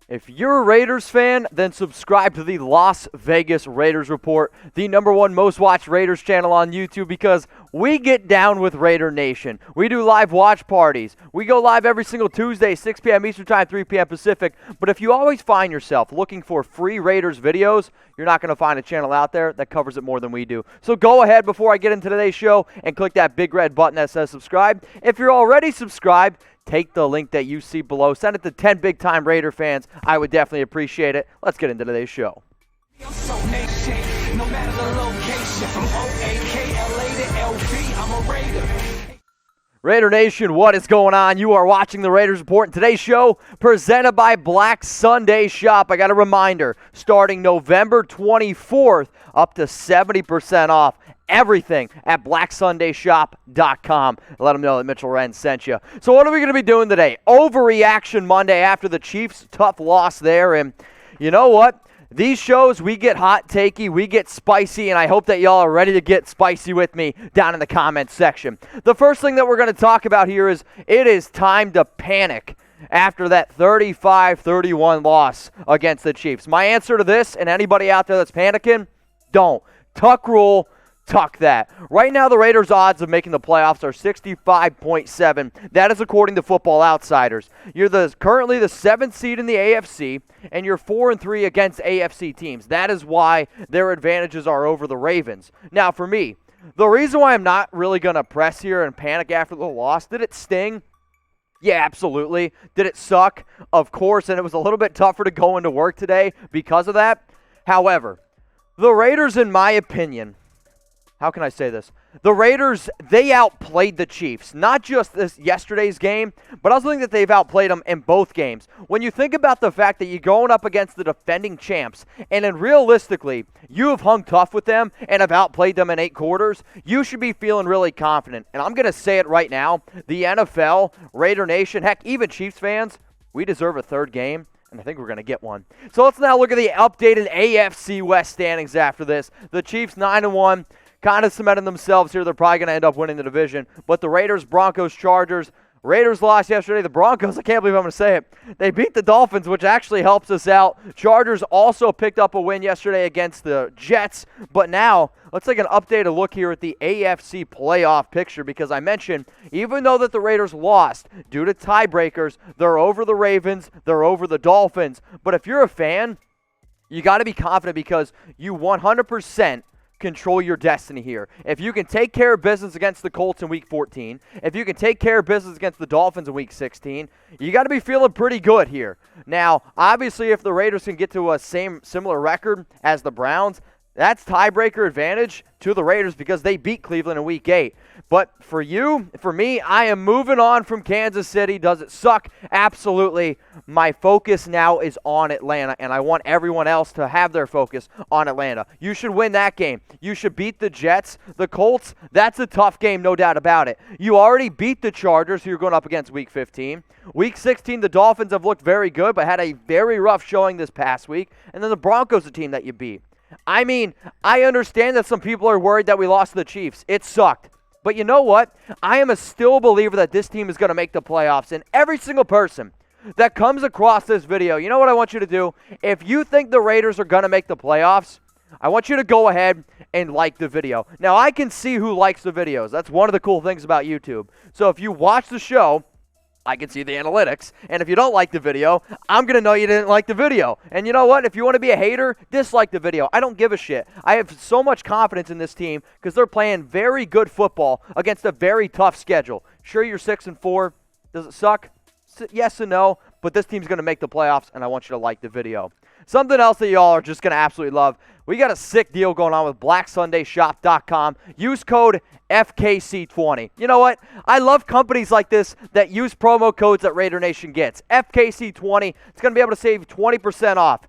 If you're a Raiders fan, then subscribe to the Las Vegas Raiders Report, the #1 most watched Raiders channel on YouTube, because we get down with Raider Nation. We do live watch parties. We go live every single Tuesday, 6 p.m. Eastern Time, 3 p.m. Pacific. But if you always find yourself looking for free Raiders videos, you're not going to find a channel out there that covers it more than we do. So go ahead before I get into today's show and click that big red button that says subscribe. If you're already subscribed, take the link that you see below. Send it to 10 big-time Raider fans. I would definitely appreciate it. Let's get into today's show. Raider Nation, what is going on? You are watching the Raiders Report. And today's show presented by Black Sunday Shop. I got a reminder, starting November 24th, up to 70% off everything at blacksundayshop.com. Let them know that Mitchell Renz sent you. So what are we going to be doing today? Overreaction Monday after the Chiefs' tough loss there. And you know what? These shows, we get hot takey, we get spicy, and I hope that y'all are ready to get spicy with me down in the comments section. The first thing that we're going to talk about here is it is time to panic after that 35-31 loss against the Chiefs. My answer to this, and anybody out there that's panicking, don't. Tuck rule. Tuck that. Right now, the Raiders' odds of making the playoffs are 65.7. That is according to Football Outsiders. You're currently the 7th seed in the AFC, and you're 4-3 against AFC teams. That is why their advantages are over the Ravens. Now, for me, the reason why I'm not really going to press here and panic after the loss, did it sting? Yeah, absolutely. Did it suck? Of course, and it was a little bit tougher to go into work today because of that. However, the Raiders, in my opinion, how can I say this? The Raiders, they outplayed the Chiefs. Not just yesterday's game, but I also think that they've outplayed them in both games. When you think about the fact that you're going up against the defending champs, and then realistically, you have hung tough with them and have outplayed them in 8 quarters, you should be feeling really confident. And I'm going to say it right now, the NFL, Raider Nation, heck, even Chiefs fans, we deserve a third game. And I think we're going to get one. So let's now look at the updated AFC West standings after this. The Chiefs 9-1. Kind of cementing themselves here. They're probably going to end up winning the division. But the Raiders, Broncos, Chargers. Raiders lost yesterday. The Broncos, I can't believe I'm going to say it. They beat the Dolphins, which actually helps us out. Chargers also picked up a win yesterday against the Jets. But now, let's take an updated look here at the AFC playoff picture, because I mentioned, even though that the Raiders lost due to tiebreakers, they're over the Ravens, they're over the Dolphins. But if you're a fan, you got to be confident because you 100% control your destiny here. If you can take care of business against the Colts in Week 14, if you can take care of business against the Dolphins in Week 16, you got to be feeling pretty good here. Now, obviously, if the Raiders can get to a similar record as the Browns, that's tiebreaker advantage to the Raiders because they beat Cleveland in Week 8. But for me, I am moving on from Kansas City. Does it suck? Absolutely. My focus now is on Atlanta, and I want everyone else to have their focus on Atlanta. You should win that game. You should beat the Jets. The Colts, that's a tough game, no doubt about it. You already beat the Chargers, who you're going up against Week 15. Week 16, the Dolphins have looked very good, but had a very rough showing this past week. And then the Broncos, the team that you beat. I mean, I understand that some people are worried that we lost to the Chiefs. It sucked. But you know what? I am a still believer that this team is going to make the playoffs. And every single person that comes across this video, you know what I want you to do? If you think the Raiders are going to make the playoffs, I want you to go ahead and like the video. Now, I can see who likes the videos. That's one of the cool things about YouTube. So if you watch the show, I can see the analytics, and if you don't like the video, I'm going to know you didn't like the video. And you know what? If you want to be a hater, dislike the video. I don't give a shit. I have so much confidence in this team because they're playing very good football against a very tough schedule. Sure, you're 6-4. Does it suck? Yes and no, but this team's going to make the playoffs, and I want you to like the video. Something else that y'all are just going to absolutely love. We got a sick deal going on with blacksundayshop.com. Use code FKC20. You know what? I love companies like this that use promo codes that Raider Nation gets. FKC20. It's going to be able to save 20% off.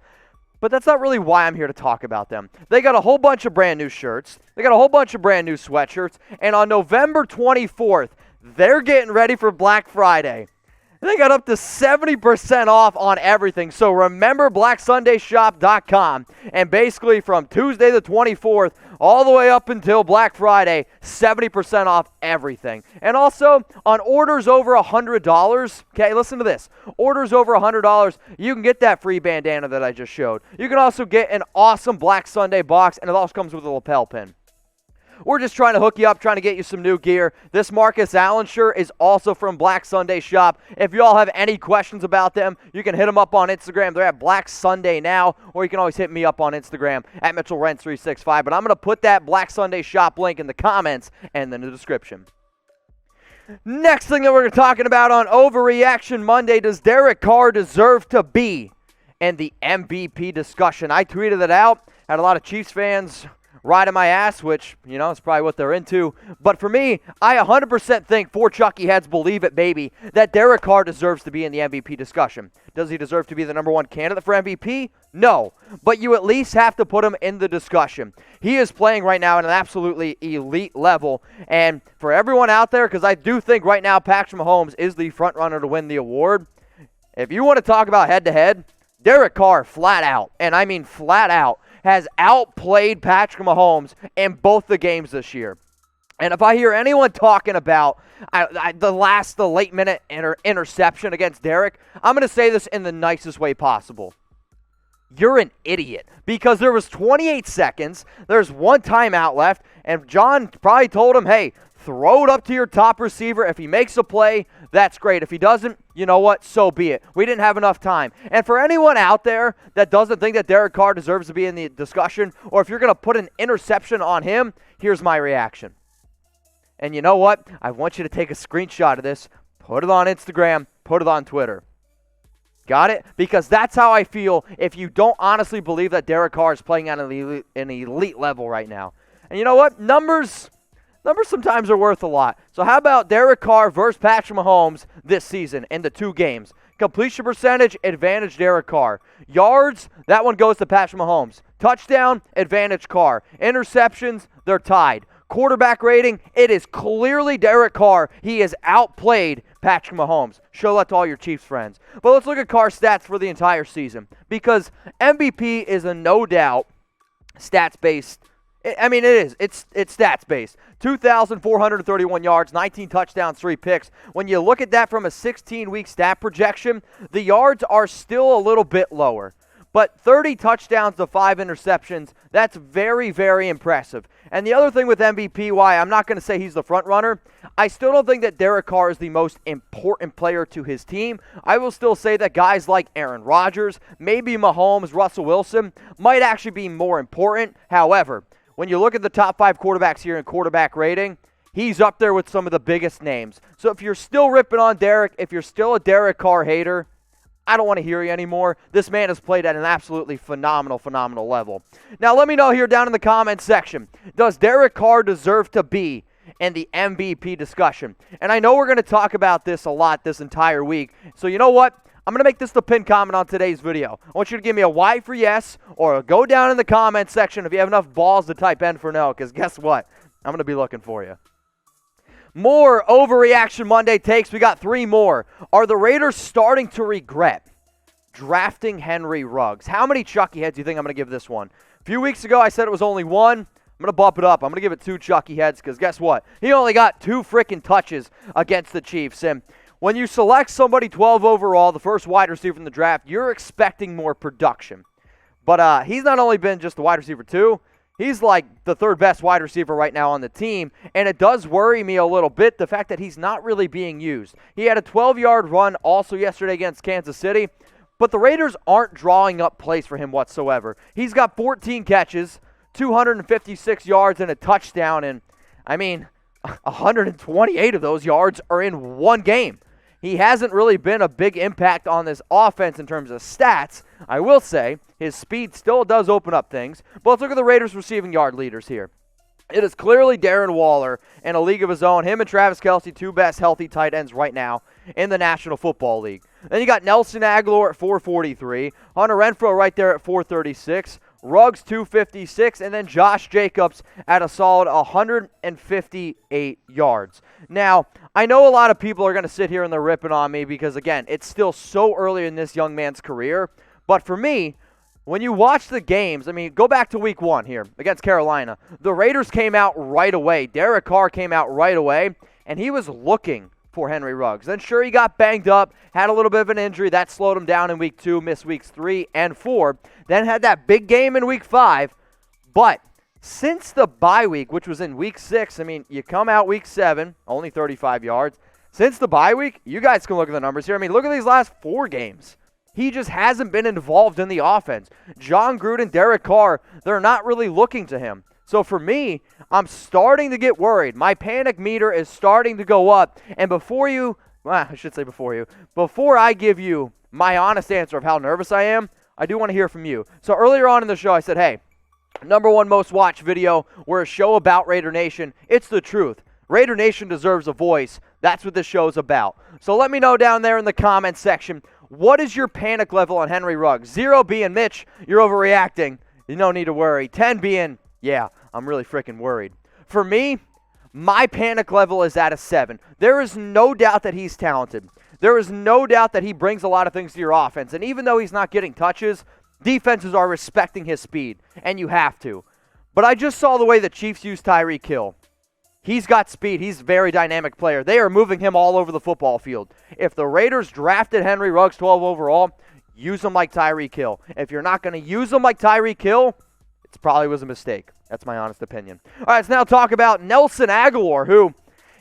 But that's not really why I'm here to talk about them. They got a whole bunch of brand new shirts. They got a whole bunch of brand new sweatshirts. And on November 24th, they're getting ready for Black Friday. They got up to 70% off on everything. So remember BlackSundayShop.com. And basically from Tuesday the 24th all the way up until Black Friday, 70% off everything. And also on orders over $100, okay, listen to this. Orders over $100, you can get that free bandana that I just showed. You can also get an awesome Black Sunday box, and it also comes with a lapel pin. We're just trying to hook you up, trying to get you some new gear. This Marcus Allen shirt is also from Black Sunday Shop. If you all have any questions about them, you can hit them up on Instagram. They're at Black Sunday now, or you can always hit me up on Instagram at Mitchell Renz 365. But I'm going to put that Black Sunday Shop link in the comments and in the description. Next thing that we're talking about on Overreaction Monday, does Derek Carr deserve to be in the MVP discussion? I tweeted it out, had a lot of Chiefs fans riding my ass, which, you know, is probably what they're into. But for me, I 100% think, for Chucky Heads, believe it, baby, that Derek Carr deserves to be in the MVP discussion. Does he deserve to be the number one candidate for MVP? No. But you at least have to put him in the discussion. He is playing right now at an absolutely elite level. And for everyone out there, because I do think right now Patrick Mahomes is the front runner to win the award, if you want to talk about head-to-head, Derek Carr flat out, and I mean flat out, has outplayed Patrick Mahomes in both the games this year. And if I hear anyone talking about the late minute interception against Derek, I'm going to say this in the nicest way possible. You're an idiot, because there was 28 seconds, there's one timeout left, and John probably told him, hey, throw it up to your top receiver. If he makes a play, that's great. If he doesn't, you know what? So be it. We didn't have enough time. And for anyone out there that doesn't think that Derek Carr deserves to be in the discussion, or if you're going to put an interception on him, here's my reaction. And you know what? I want you to take a screenshot of this, put it on Instagram, put it on Twitter. Got it? Because that's how I feel if you don't honestly believe that Derek Carr is playing at an elite level right now. And you know what? Numbers sometimes are worth a lot. So how about Derek Carr versus Patrick Mahomes this season in the two games? Completion percentage, advantage Derek Carr. Yards, that one goes to Patrick Mahomes. Touchdown, advantage Carr. Interceptions, they're tied. Quarterback rating, it is clearly Derek Carr. He has outplayed Patrick Mahomes. Show that to all your Chiefs friends. But let's look at Carr's stats for the entire season, because MVP is a no doubt stats-based. I mean, it is. It's stats-based. 2,431 yards, 19 touchdowns, 3 picks. When you look at that from a 16-week stat projection, the yards are still a little bit lower. But 30 touchdowns to 5 interceptions, that's very, very impressive. And the other thing with MVP, why I'm not going to say he's the front runner, I still don't think that Derek Carr is the most important player to his team. I will still say that guys like Aaron Rodgers, maybe Mahomes, Russell Wilson, might actually be more important. However, when you look at the top 5 quarterbacks here in quarterback rating, he's up there with some of the biggest names. So if you're still ripping on Derek, if you're still a Derek Carr hater, I don't want to hear you anymore. This man has played at an absolutely phenomenal level. Now let me know here down in the comments section, does Derek Carr deserve to be in the MVP discussion? And I know we're going to talk about this a lot this entire week. So you know what? I'm going to make this the pinned comment on today's video. I want you to give me a Y for yes, or go down in the comments section if you have enough balls to type N for no, because guess what? I'm going to be looking for you. More Overreaction Monday takes. We got 3 more. Are the Raiders starting to regret drafting Henry Ruggs? How many Chucky heads do you think I'm going to give this one? A few weeks ago, I said it was only 1. I'm going to bump it up. I'm going to give it 2 Chucky heads, because guess what? He only got 2 freaking touches against the Chiefs. And when you select somebody 12 overall, the first wide receiver in the draft, you're expecting more production. But he's not only been just the wide receiver 2, he's like the 3rd best wide receiver right now on the team, and it does worry me a little bit, the fact that he's not really being used. He had a 12-yard run also yesterday against Kansas City, but the Raiders aren't drawing up plays for him whatsoever. He's got 14 catches, 256 yards, and a touchdown, and I mean, 128 of those yards are in one game. He hasn't really been a big impact on this offense in terms of stats. I will say his speed still does open up things. But let's look at the Raiders' receiving yard leaders here. It is clearly Darren Waller in a league of his own. Him and Travis Kelce, 2 best healthy tight ends right now in the National Football League. Then you got Nelson Agholor at 443. Hunter Renfrow right there at 436. Ruggs 256, and then Josh Jacobs at a solid 158 yards. Now, I know a lot of people are going to sit here and they're ripping on me because, again, it's still so early in this young man's career. But for me, when you watch the games, I mean, go back to week 1 here against Carolina. The Raiders came out right away. Derek Carr came out right away, and he was looking for Henry Ruggs. Then sure, he got banged up, had a little bit of an injury. That slowed him down in week 2, missed weeks 3 and 4. Then had that big game in week 5. But since the bye week, which was in week 6, I mean, you come out week 7, only 35 yards. Since the bye week, you guys can look at the numbers here. I mean, look at these last 4 games. He just hasn't been involved in the offense. John Gruden, Derek Carr, they're not really looking to him. So for me, I'm starting to get worried. My panic meter is starting to go up. And before I give you my honest answer of how nervous I am, I do want to hear from you. So earlier on in the show, I said, hey, #1 most watched video. We're a show about Raider Nation. It's the truth. Raider Nation deserves a voice. That's what this show is about. So let me know down there in the comments section, what is your panic level on Henry Ruggs? 0 being, Mitch, you're overreacting. You don't need to worry. 10 being, yeah, I'm really freaking worried. For me, my panic level is at a 7. There is no doubt that he's talented. There is no doubt that he brings a lot of things to your offense. And even though he's not getting touches, defenses are respecting his speed, and you have to. But I just saw the way the Chiefs use Tyreek Hill. He's got speed. He's a very dynamic player. They are moving him all over the football field. If the Raiders drafted Henry Ruggs 12 overall, use him like Tyreek Hill. If you're not going to use him like Tyreek Hill, it probably was a mistake. That's my honest opinion. All right, let's now talk about Nelson Agholor, who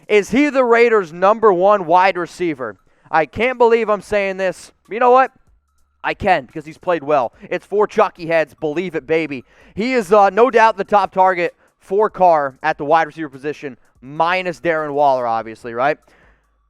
is he the Raiders' #1 wide receiver? I can't believe I'm saying this. You know what? I can, because he's played well. It's for Chucky heads. Believe it, baby. He is no doubt the top target for Carr at the wide receiver position, minus Darren Waller, obviously, right?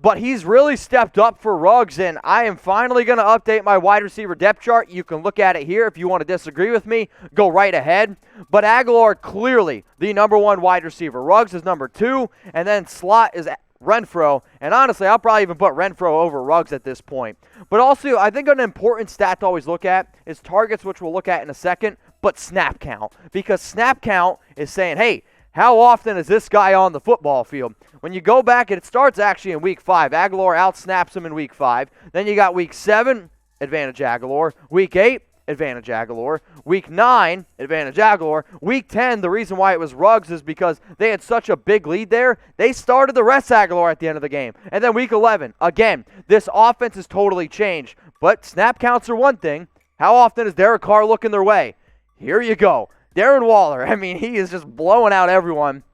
But he's really stepped up for Ruggs, and I am finally going to update my wide receiver depth chart. You can look at it here. If you want to disagree with me, go right ahead. But Agholor, clearly the #1 wide receiver. Ruggs is #2, and then slot is Renfrow. And honestly, I'll probably even put Renfrow over Ruggs at this point. But also, I think an important stat to always look at is targets, which we'll look at in a second, but snap count. Because snap count is saying, hey, how often is this guy on the football field? When you go back, and it starts actually in week 5. Agholor outsnaps him in week 5. Then you got week 7, advantage Agholor. Week 8, advantage Agholor. Week 9, advantage Agholor. Week 10, the reason why it was Ruggs is because they had such a big lead there. They started the rest Agholor at the end of the game. And then week 11, again, this offense has totally changed. But snap counts are one thing. How often is Derek Carr looking their way? Here you go. Darren Waller, I mean, he is just blowing out everyone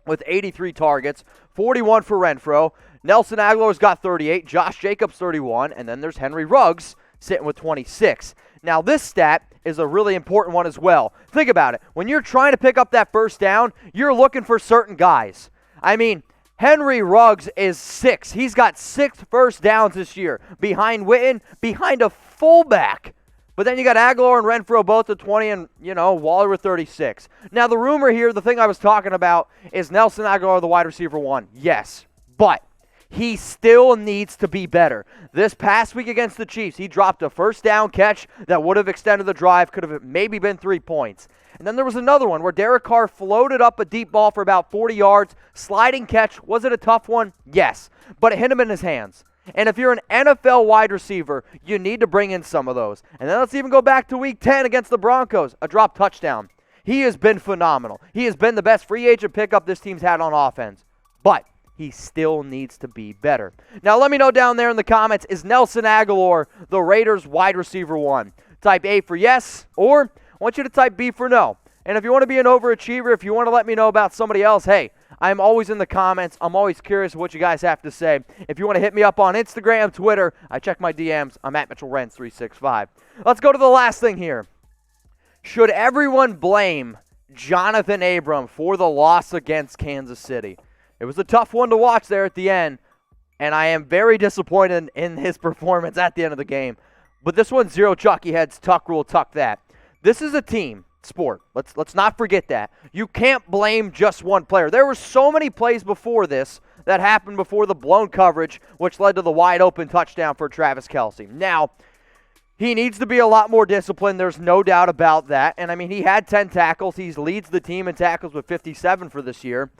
with 83 targets, 41 for Renfrow. Nelson Agholor's got 38, Josh Jacobs 31, and then there's Henry Ruggs sitting with 26. Now, this stat is a really important one as well. Think about it. When you're trying to pick up that first down, you're looking for certain guys. I mean, Henry Ruggs is 6. He's got 6 first downs this year behind Witten, behind a fullback. But then you got Agholor and Renfrow both at 20 and, Waller with 36. Now, the rumor here, the thing I was talking about, is Nelson Agholor the wide receiver 1. Yes, but he still needs to be better. This past week against the Chiefs, he dropped a first down catch that would have extended the drive, could have maybe been 3 points. And then there was another one where Derek Carr floated up a deep ball for about 40 yards. Sliding catch. Was it a tough one? Yes. But it hit him in his hands. And if you're an NFL wide receiver, you need to bring in some of those. And then let's even go back to week 10 against the Broncos. A drop touchdown. He has been phenomenal. He has been the best free agent pickup this team's had on offense. But he still needs to be better. Now let me know down there in the comments, is Nelson Agholor the Raiders wide receiver 1? Type A for yes, or I want you to type B for no. And if you want to be an overachiever, if you want to let me know about somebody else, hey, I'm always in the comments. I'm always curious what you guys have to say. If you want to hit me up on Instagram, Twitter, I check my DMs. I'm at Mitchell Renz 365. Let's go to the last thing here. Should everyone blame Johnathan Abram for the loss against Kansas City? It was a tough one to watch there at the end, and I am very disappointed in his performance at the end of the game. But this one's zero Chucky heads, tuck rule, tuck that. This is a team sport. Let's not forget that. You can't blame just one player. There were so many plays before this that happened before the blown coverage, which led to the wide open touchdown for Travis Kelce. Now, He needs to be a lot more disciplined. There's no doubt about that. And, I mean, he had 10 tackles. He leads the team in tackles with 57 for this year.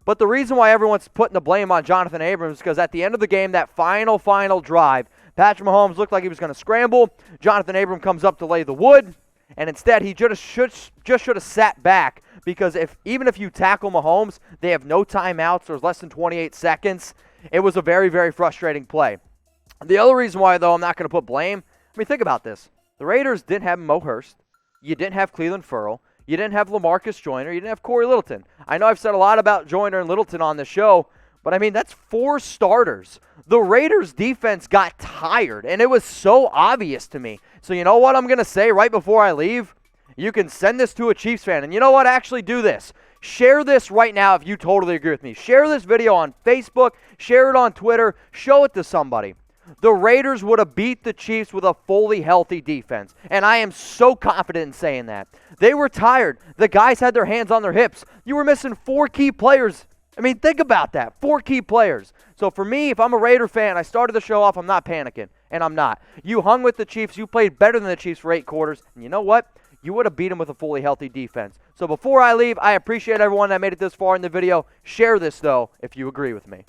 But the reason why everyone's putting the blame on Johnathan Abram is because at the end of the game, that final drive, Patrick Mahomes looked like he was going to scramble. Johnathan Abram comes up to lay the wood. And instead, he just should have sat back because even if you tackle Mahomes, they have no timeouts. There's less than 28 seconds. It was a very, very frustrating play. The other reason why, though, I'm not going to put blame, I mean, think about this. The Raiders didn't have Mo Hurst. You didn't have Cleveland Ferrell. You didn't have LaMarcus Joyner. You didn't have Corey Littleton. I know I've said a lot about Joyner and Littleton on the show, but, I mean, that's 4 starters. The Raiders' defense got tired, and it was so obvious to me. So you know what I'm going to say right before I leave? You can send this to a Chiefs fan. And you know what? Actually do this. Share this right now if you totally agree with me. Share this video on Facebook. Share it on Twitter. Show it to somebody. The Raiders would have beat the Chiefs with a fully healthy defense. And I am so confident in saying that. They were tired. The guys had their hands on their hips. You were missing 4 key players. I mean, think about that. 4 key players. So for me, if I'm a Raider fan, I started the show off, I'm not panicking. And I'm not. You hung with the Chiefs. You played better than the Chiefs for 8 quarters. And you know what? You would have beat them with a fully healthy defense. So before I leave, I appreciate everyone that made it this far in the video. Share this, though, if you agree with me.